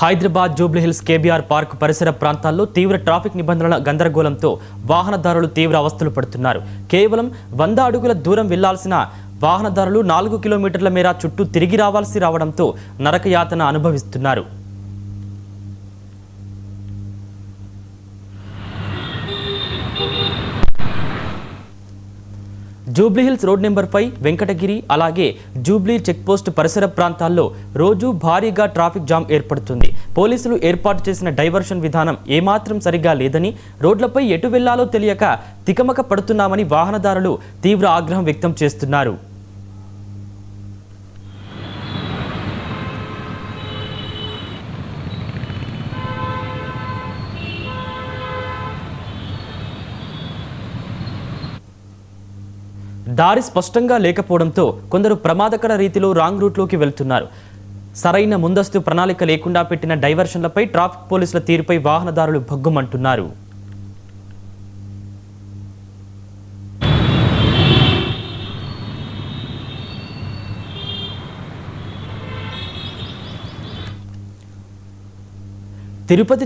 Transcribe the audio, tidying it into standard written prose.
Hyderabad Jubilee Hills KBR park పరిసర ప్రాంతాల్లో తీవ్ర ట్రాఫిక్ నిబంధనల గందరగోళంతో వాహనదారులు తీవ్ర అవస్థలు పడుతున్నారు. కేవలం 100 అడుగుల దూరం వెళ్లాల్సిన వాహనదారులు 4 కిలోమీటర్ల మేర చుట్టూ తిరిగి రావడంతో నరకయాతన అనుభవిస్తున్నారు. జూబ్లీహిల్స్ రోడ్ నెంబర్ 5, వెంకటగిరి, అలాగే జూబ్లీ చెక్పోస్ట్ పరిసర ప్రాంతాల్లో రోజు భారీగా ట్రాఫిక్ జామ్ ఏర్పడుతుంది. పోలీసులు ఏర్పాటు చేసిన డైవర్షన్ విధానం ఏమాత్రం సరిగా లేదని, రోడ్లపై ఎటు వెళ్లాలో తెలియక తికమక పడుతున్నామని వాహనదారులు తీవ్ర ఆగ్రహం వ్యక్తం చేస్తున్నారు. దారి స్పష్టంగా లేకపోవడంతో కొందరు ప్రమాదకర రీతిలో రాంగ్ రూట్లోకి వెళ్తున్నారు. సరైన ముందస్తు ప్రణాళిక లేకుండా పెట్టిన డైవర్షన్లపై ట్రాఫిక్ పోలీసుల తీరుపై వాహనదారులు భగ్గుమంటున్నారు. తిరుపతి